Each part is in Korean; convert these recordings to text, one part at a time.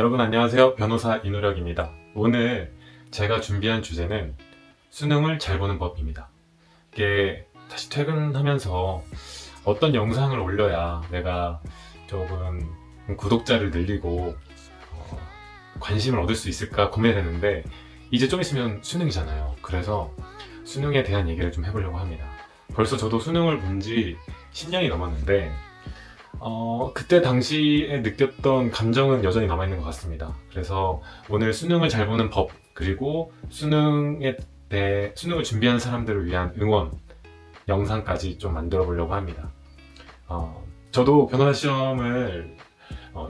여러분 안녕하세요. 변호사 이노력입니다. 오늘 제가 준비한 주제는 수능을 잘 보는 법입니다. 이게 다시 퇴근하면서 어떤 영상을 올려야 내가 조금 구독자를 늘리고 관심을 얻을 수 있을까 고민했는데 이제 좀 있으면 수능이잖아요. 그래서 수능에 대한 얘기를 좀 해보려고 합니다. 벌써 저도 수능을 본 지 10년이 넘었는데 그때 당시에 느꼈던 감정은 여전히 남아있는 것 같습니다. 그래서 오늘 수능을 잘 보는 법, 그리고 수능을 준비하는 사람들을 위한 응원 영상까지 좀 만들어 보려고 합니다. 저도 변호사 시험을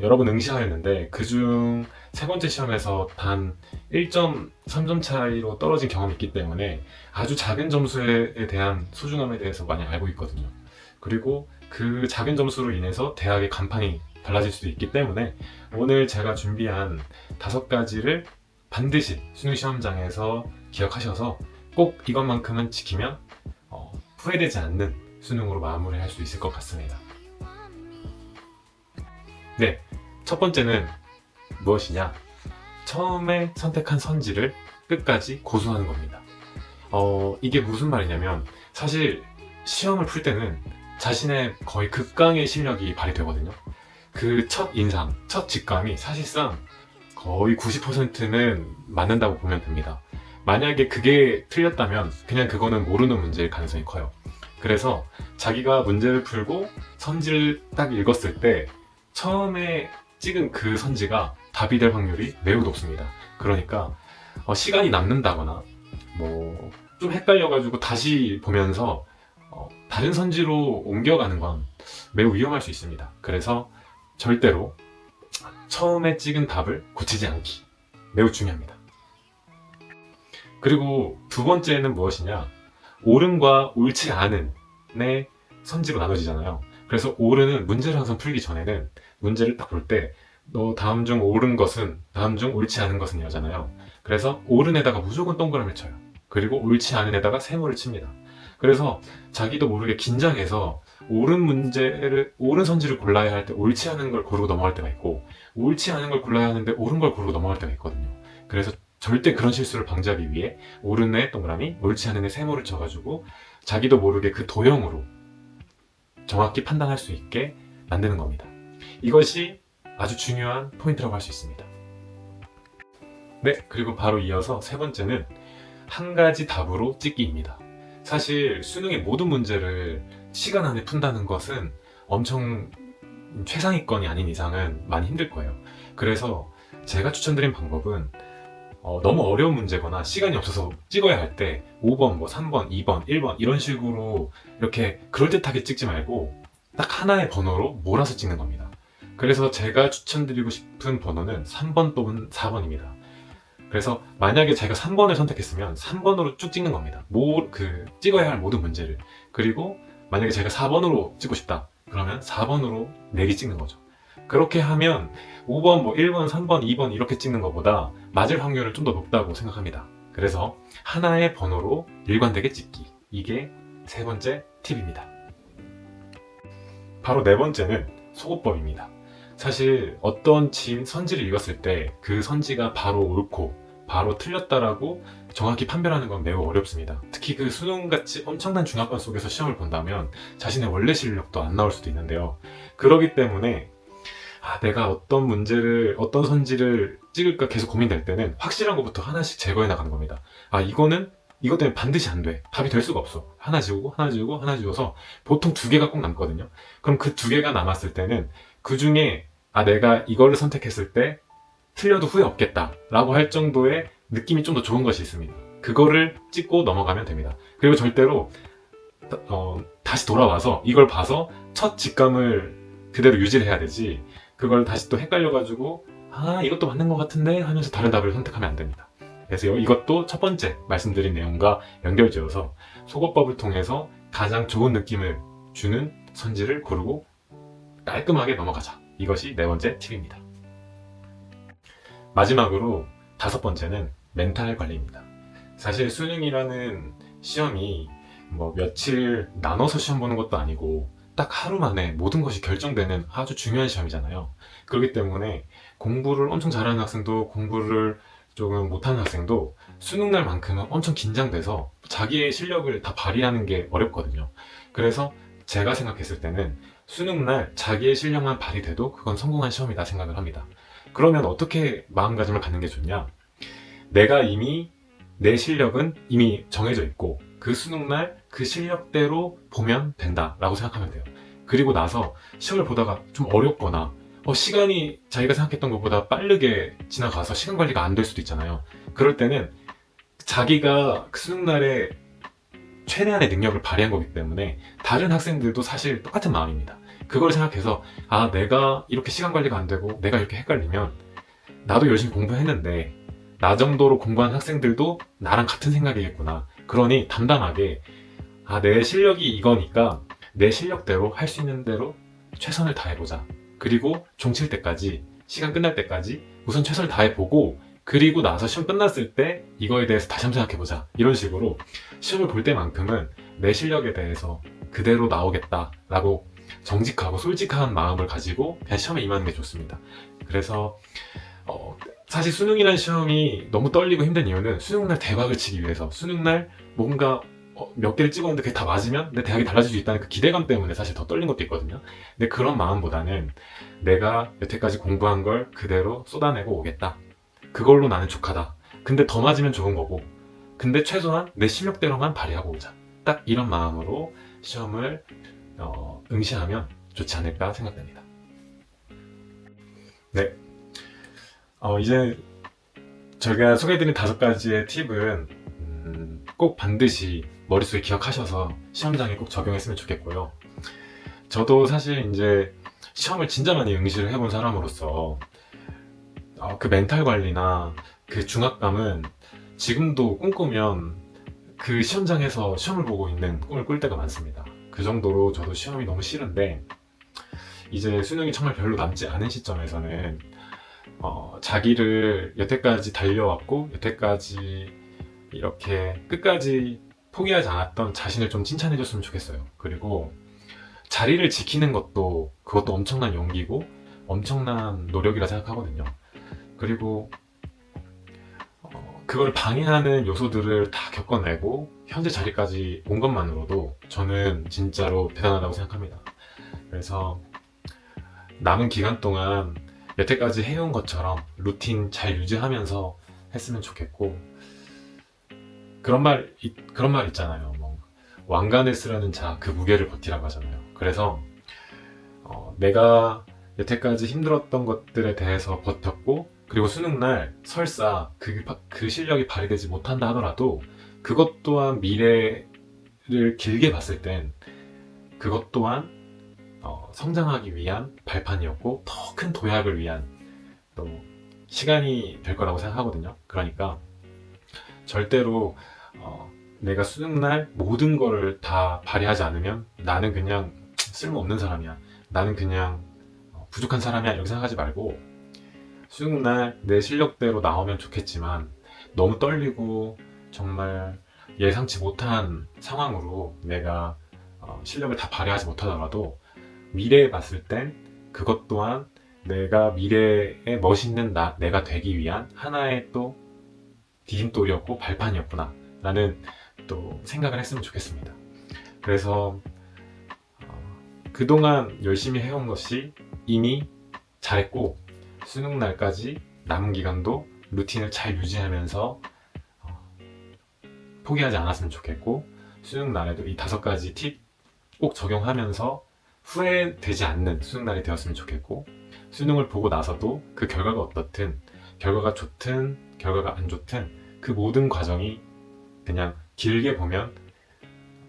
여러 번 응시하였는데 그중 세 번째 시험에서 단 1.3점 차이로 떨어진 경험이 있기 때문에 아주 작은 점수에 대한 소중함에 대해서 많이 알고 있거든요. 그리고 그 작은 점수로 인해서 대학의 간판이 달라질 수도 있기 때문에 오늘 제가 준비한 5가지를 반드시 수능 시험장에서 기억하셔서 꼭 이것만큼은 지키면 후회되지 않는 수능으로 마무리할 수 있을 것 같습니다. 네, 첫 번째는 무엇이냐? 처음에 선택한 선지를 끝까지 고수하는 겁니다. 이게 무슨 말이냐면 사실 시험을 풀 때는 자신의 거의 극강의 실력이 발휘되거든요. 그 첫 인상, 첫 직감이 사실상 거의 90%는 맞는다고 보면 됩니다. 만약에 그게 틀렸다면 그냥 그거는 모르는 문제일 가능성이 커요. 그래서 자기가 문제를 풀고 선지를 딱 읽었을 때 처음에 찍은 그 선지가 답이 될 확률이 매우 높습니다. 그러니까 시간이 남는다거나 좀 헷갈려가지고 다시 보면서 다른 선지로 옮겨가는 건 매우 위험할 수 있습니다. 그래서 절대로 처음에 찍은 답을 고치지 않기 매우 중요합니다. 그리고 두 번째는 무엇이냐? 옳음과 옳지 않은의 선지로 나눠지잖아요. 그래서 옳은은 문제를 항상 풀기 전에는 문제를 딱 볼 때 너 다음 중 옳은 것은, 다음 중 옳지 않은 것은 이러잖아요. 그래서 옳은에다가 무조건 동그라미를 쳐요. 그리고 옳지 않은에다가 세모를 칩니다. 그래서 자기도 모르게 긴장해서 옳은 선지를 골라야 할 때 옳지 않은 걸 고르고 넘어갈 때가 있고, 옳지 않은 걸 골라야 하는데 옳은 걸 고르고 넘어갈 때가 있거든요. 그래서 절대 그런 실수를 방지하기 위해 옳은에 동그라미, 옳지 않은에 세모를 쳐가지고 자기도 모르게 그 도형으로 정확히 판단할 수 있게 만드는 겁니다. 이것이 아주 중요한 포인트라고 할 수 있습니다. 네, 그리고 바로 이어서 세 번째는 한 가지 답으로 찍기입니다. 사실 수능의 모든 문제를 시간 안에 푼다는 것은 엄청 최상위권이 아닌 이상은 많이 힘들 거예요. 그래서 제가 추천드린 방법은 너무 어려운 문제거나 시간이 없어서 찍어야 할 때 5번, 3번, 2번, 1번 이런 식으로 이렇게 그럴듯하게 찍지 말고 딱 하나의 번호로 몰아서 찍는 겁니다. 그래서 제가 추천드리고 싶은 번호는 3번 또는 4번입니다. 그래서 만약에 제가 3번을 선택했으면 3번으로 쭉 찍는 겁니다. 찍어야 할 모든 문제를. 그리고 만약에 제가 4번으로 찍고 싶다. 그러면 4번으로 4개 찍는 거죠. 그렇게 하면 5번, 1번, 3번, 2번 이렇게 찍는 것보다 맞을 확률은 좀 더 높다고 생각합니다. 그래서 하나의 번호로 일관되게 찍기. 이게 세 번째 팁입니다. 바로 네 번째는 속어법입니다. 사실 어떤 선지를 읽었을 때 그 선지가 바로 옳고 바로 틀렸다라고 정확히 판별하는 건 매우 어렵습니다. 특히 그 수능같이 엄청난 중압감 속에서 시험을 본다면 자신의 원래 실력도 안 나올 수도 있는데요. 그렇기 때문에 내가 어떤 선지를 찍을까 계속 고민될 때는 확실한 것부터 하나씩 제거해 나가는 겁니다. 이것 때문에 반드시 안 돼. 답이 될 수가 없어. 하나 지우고, 하나 지우고, 하나 지워서 보통 2개가 꼭 남거든요. 그럼 그 2개가 남았을 때는 그 중에 내가 이거를 선택했을 때 틀려도 후회 없겠다 라고 할 정도의 느낌이 좀 더 좋은 것이 있습니다. 그거를 찍고 넘어가면 됩니다. 그리고 절대로 다시 돌아와서 이걸 봐서 첫 직감을 그대로 유지를 해야 되지, 그걸 다시 또 헷갈려가지고 이것도 맞는 것 같은데 하면서 다른 답을 선택하면 안 됩니다. 그래서 이것도 첫 번째 말씀드린 내용과 연결지어서 속어법을 통해서 가장 좋은 느낌을 주는 선지를 고르고 깔끔하게 넘어가자. 이것이 네 번째 팁입니다. 마지막으로 5번째는 멘탈 관리입니다. 사실 수능이라는 시험이 며칠 나눠서 시험 보는 것도 아니고 딱 하루 만에 모든 것이 결정되는 아주 중요한 시험이잖아요. 그렇기 때문에 공부를 엄청 잘하는 학생도 공부를 조금 못하는 학생도 수능날만큼은 엄청 긴장돼서 자기의 실력을 다 발휘하는 게 어렵거든요. 그래서 제가 생각했을 때는 수능날 자기의 실력만 발휘돼도 그건 성공한 시험이다 생각을 합니다. 그러면 어떻게 마음가짐을 갖는 게 좋냐? 내가 이미 내 실력은 이미 정해져 있고 그 수능날 그 실력대로 보면 된다라고 생각하면 돼요. 그리고 나서 시험을 보다가 좀 어렵거나 시간이 자기가 생각했던 것보다 빠르게 지나가서 시간 관리가 안 될 수도 있잖아요. 그럴 때는 자기가 그 수능날에 최대한의 능력을 발휘한 거기 때문에 다른 학생들도 사실 똑같은 마음입니다. 그걸 생각해서 내가 이렇게 시간 관리가 안 되고 내가 이렇게 헷갈리면 나도 열심히 공부했는데 나 정도로 공부한 학생들도 나랑 같은 생각이겠구나. 그러니 담담하게 내 실력이 이거니까 내 실력대로 할 수 있는 대로 최선을 다해보자. 그리고 종칠 때까지, 시간 끝날 때까지 우선 최선을 다해보고 그리고 나서 시험 끝났을 때 이거에 대해서 다시 한번 생각해보자. 이런 식으로 시험을 볼 때만큼은 내 실력에 대해서 그대로 나오겠다라고 정직하고 솔직한 마음을 가지고 그냥 시험에 임하는 게 좋습니다. 그래서 사실 수능이라는 시험이 너무 떨리고 힘든 이유는 수능날 대박을 치기 위해서, 수능날 뭔가 몇 개를 찍었는데 그게 다 맞으면 내 대학이 달라질 수 있다는 그 기대감 때문에 사실 더 떨린 것도 있거든요. 근데 그런 마음보다는 내가 여태까지 공부한 걸 그대로 쏟아내고 오겠다. 그걸로 나는 족하다. 근데 더 맞으면 좋은 거고, 근데 최소한 내 실력대로만 발휘하고 오자. 딱 이런 마음으로 시험을 응시하면 좋지 않을까 생각됩니다. 네. 이제 제가 소개해드린 5가지의 팁은 꼭 반드시 머릿속에 기억하셔서 시험장에 꼭 적용했으면 좋겠고요. 저도 사실 이제 시험을 진짜 많이 응시를 해본 사람으로서 그 멘탈 관리나 그 중압감은 지금도 꿈꾸면 그 시험장에서 시험을 보고 있는 꿈을 꿀 때가 많습니다. 그 정도로 저도 시험이 너무 싫은데 이제 수능이 정말 별로 남지 않은 시점에서는 자기를 여태까지 달려왔고 여태까지 이렇게 끝까지 포기하지 않았던 자신을 좀 칭찬해줬으면 좋겠어요. 그리고 자리를 지키는 것도 그것도 엄청난 용기고 엄청난 노력이라 생각하거든요. 그리고 그걸 방해하는 요소들을 다 겪어내고 현재 자리까지 온 것만으로도 저는 진짜로 대단하다고 생각합니다. 그래서 남은 기간 동안 여태까지 해온 것처럼 루틴 잘 유지하면서 했으면 좋겠고, 그런 말 있잖아요. 왕관을 쓰려는 자 그 무게를 버티라고 하잖아요. 그래서 내가 여태까지 힘들었던 것들에 대해서 버텼고, 그리고 수능날 설사 그 실력이 발휘되지 못한다 하더라도 그것 또한 미래를 길게 봤을 땐 그것 또한 성장하기 위한 발판이었고 더 큰 도약을 위한 또 시간이 될 거라고 생각하거든요. 그러니까 절대로 내가 수능날 모든 거를 다 발휘하지 않으면 나는 그냥 쓸모없는 사람이야, 나는 그냥 부족한 사람이야 이렇게 생각하지 말고, 수능날 내 실력대로 나오면 좋겠지만 너무 떨리고 정말 예상치 못한 상황으로 내가 실력을 다 발휘하지 못하더라도 미래에 봤을 땐 그것 또한 내가 미래에 멋있는 내가 되기 위한 하나의 또 디딤돌이었고 발판이었구나 라는 또 생각을 했으면 좋겠습니다. 그래서 그동안 열심히 해온 것이 이미 잘했고 수능날까지 남은 기간도 루틴을 잘 유지하면서 포기하지 않았으면 좋겠고, 수능날에도 이 5가지 팁 꼭 적용하면서 후회되지 않는 수능날이 되었으면 좋겠고, 수능을 보고 나서도 그 결과가 어떻든, 결과가 좋든 결과가 안 좋든 그 모든 과정이 그냥 길게 보면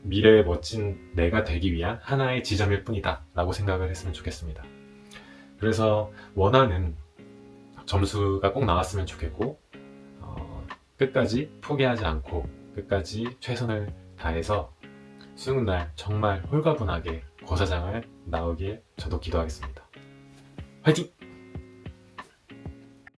미래의 멋진 내가 되기 위한 하나의 지점일 뿐이다 라고 생각을 했으면 좋겠습니다. 그래서 원하는 점수가 꼭 나왔으면 좋겠고, 끝까지 포기하지 않고 끝까지 최선을 다해서 수능날 정말 홀가분하게 고사장을 나오길 저도 기도하겠습니다. 화이팅!